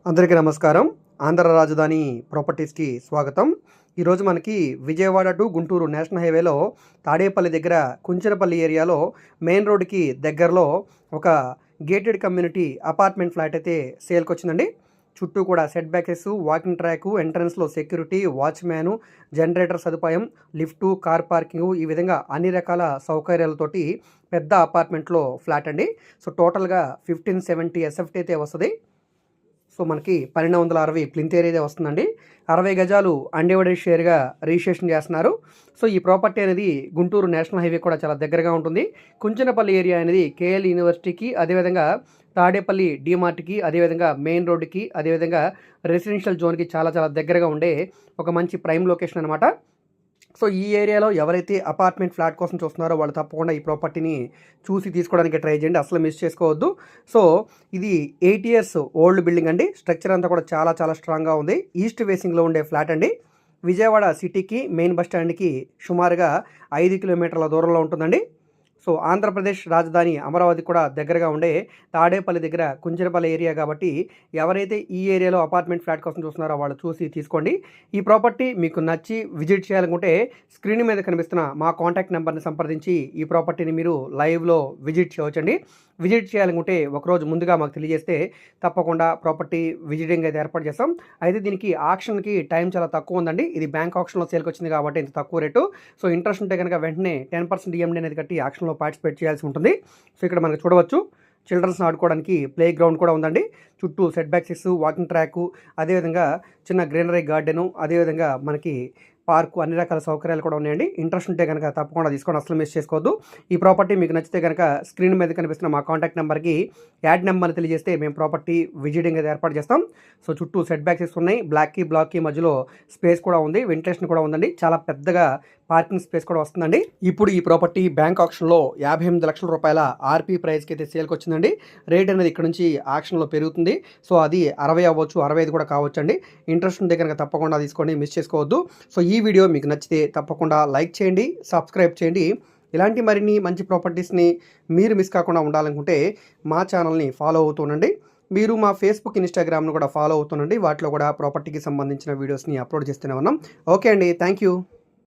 అందరికీ నమస్కారం. ఆంధ్ర రాజధాని ప్రాపర్టీస్కి స్వాగతం. ఈరోజు మనకి విజయవాడ టు గుంటూరు నేషనల్ హైవేలో తాడేపల్లి దగ్గర కుంచెనపల్లి ఏరియాలో మెయిన్ రోడ్డుకి దగ్గరలో ఒక గేటెడ్ కమ్యూనిటీ అపార్ట్మెంట్ ఫ్లాట్ అయితే సేల్కి వచ్చిందండి. చుట్టూ కూడా సెట్ బ్యాకెస్, వాకింగ్ ట్రాక్, ఎంట్రన్స్లో సెక్యూరిటీ, వాచ్మ్యాను, జనరేటర్ సదుపాయం, లిఫ్టు, కార్ పార్కింగ్, ఈ విధంగా అన్ని రకాల సౌకర్యాలతోటి పెద్ద అపార్ట్మెంట్లో ఫ్లాట్ అండి. సో టోటల్గా 1570 ఎస్ఎఫ్టీ అయితే వస్తుంది. సో మనకి 1260 ప్లింత్ ఏరియా వస్తుందండి. 60 గజాలు అన్డివైడెడ్ షేర్గా రిజిస్ట్రేషన్ చేస్తున్నారు. సో ఈ ప్రాపర్టీ అనేది గుంటూరు నేషనల్ హైవే కూడా చాలా దగ్గరగా ఉంటుంది. కుంచెనపల్లి ఏరియా అనేది కేఎల్ యూనివర్సిటీకి, అదేవిధంగా తాడేపల్లి డిమార్ట్కి, అదేవిధంగా మెయిన్ రోడ్డుకి, అదేవిధంగా రెసిడెన్షియల్ జోన్కి చాలా చాలా దగ్గరగా ఉండే ఒక మంచి ప్రైమ్ లొకేషన్ అనమాట. సో ఈ ఏరియాలో ఎవరైతే అపార్ట్మెంట్ ఫ్లాట్ కోసం చూస్తున్నారో వాళ్ళు తప్పకుండా ఈ ప్రాపర్టీని చూసి తీసుకోవడానికి ట్రై చేయండి, అసలు మిస్ చేసుకోవద్దు. సో ఇది 8 years ఓల్డ్ బిల్డింగ్ అండి. స్ట్రక్చర్ అంతా కూడా చాలా చాలా స్ట్రాంగ్గా ఉంది. ఈస్ట్ ఫేసింగ్లో ఉండే ఫ్లాట్ అండి. విజయవాడ సిటీకి మెయిన్ బస్ స్టాండ్కి సుమారుగా 5 కిలోమీటర్ల దూరంలో ఉంటుందండి. సో ఆంధ్రప్రదేశ్ రాజధాని అమరావతి కూడా దగ్గరగా ఉండే తాడేపల్లి దగ్గర కుంచెనపల్లి ఏరియా కాబట్టి ఎవరైతే ఈ ఏరియాలో అపార్ట్మెంట్ ఫ్లాట్ కోసం చూస్తున్నారో వాళ్ళు చూసి తీసుకోండి. ఈ ప్రాపర్టీ మీకు నచ్చి విజిట్ చేయాలనుకుంటే స్క్రీన్ మీద కనిపిస్తున్న మా కాంటాక్ట్ నెంబర్ని సంప్రదించి ఈ ప్రాపర్టీని మీరు లైవ్లో విజిట్ చేయవచ్చండి. విజిట్ చేయాలనుకుంటే ఒకరోజు ముందుగా మాకు తెలియజేస్తే తప్పకుండా ప్రాపర్టీ విజిటింగ్ అయితే ఏర్పాటు చేస్తాం. అయితే దీనికి ఆక్షన్కి టైం చాలా తక్కువ ఉందండి. ఇది బ్యాంక్ ఆక్షన్లో సేల్కి వచ్చింది కాబట్టి ఇంత తక్కువ రేటు. సో ఇంట్రెస్ట్ ఉంటే కనుక వెంటనే 10% ఈఎండీ అనేది కట్టి ఆక్షన్లో పార్టిసిపేట్ చేయాల్సి ఉంటుంది. సో ఇక్కడ మనకు చూడవచ్చు చిల్డ్రన్స్ ఆడుకోవడానికి ప్లే గ్రౌండ్ కూడా ఉందండి. చుట్టూ సెట్ బ్యాక్సెస్, వాకింగ్ ట్రాకు, అదేవిధంగా చిన్న గ్రీనరీ గార్డెను, అదేవిధంగా మనకి పార్కు, అన్ని రకాల సౌకర్యాలు కూడా ఉన్నాయండి. ఇంట్రెస్ట్ ఉంటే కనుక తప్పకుండా తీసుకోండి, అసలు మిస్ చేసుకోవద్దు. ఈ ప్రాపర్టీ మీకు నచ్చితే కనుక స్క్రీన్ మీద కనిపిస్తున్న మా కాంటాక్ట్ నెంబర్కి యాడ్ నెంబర్ని తెలియజేస్తే మేము ప్రాపర్టీ విజిటింగ్ అయితే ఏర్పాటు చేస్తాం. సో చుట్టూ సెట్ బ్యాక్సెస్ ఉన్నాయి, బ్లాక్కి మధ్యలో స్పేస్ కూడా ఉంది, వెంటిలేషన్ కూడా ఉందండి. చాలా పెద్దగా పార్కింగ్ స్పేస్ కూడా వస్తుందండి. ఇప్పుడు ఈ ప్రాపర్టీ బ్యాంక్ ఆక్షన్లో 58 లక్షల రూపాయల ఆర్పీ ప్రైస్కి అయితే సేల్కి వచ్చిందండి. రేట్ అనేది ఇక్కడ నుంచి ఆక్షన్లో పెరుగుతుంది. సో అది 60 అవ్వచ్చు, 65 కూడా కావచ్చు అండి. ఇంట్రెస్ట్ ఉంటే కనుక తప్పకుండా తీసుకోండి, మిస్ చేసుకోవద్దు. సో ఈ వీడియో మీకు నచ్చితే తప్పకుండా లైక్ చేయండి, సబ్స్క్రైబ్ చేయండి. ఇలాంటి మరిన్ని మంచి ప్రాపర్టీస్ని మీరు మిస్ కాకుండా ఉండాలనుకుంటే మా ఛానల్ని ఫాలో అవుతుండండి. మీరు మా ఫేస్బుక్, ఇన్స్టాగ్రామ్ను కూడా ఫాలో అవుతుండండి. వాటిలో కూడా ప్రాపర్టీకి సంబంధించిన వీడియోస్ని అప్లోడ్ చేస్తూనే ఉన్నాం. ఓకే అండి, థ్యాంక్ యూ.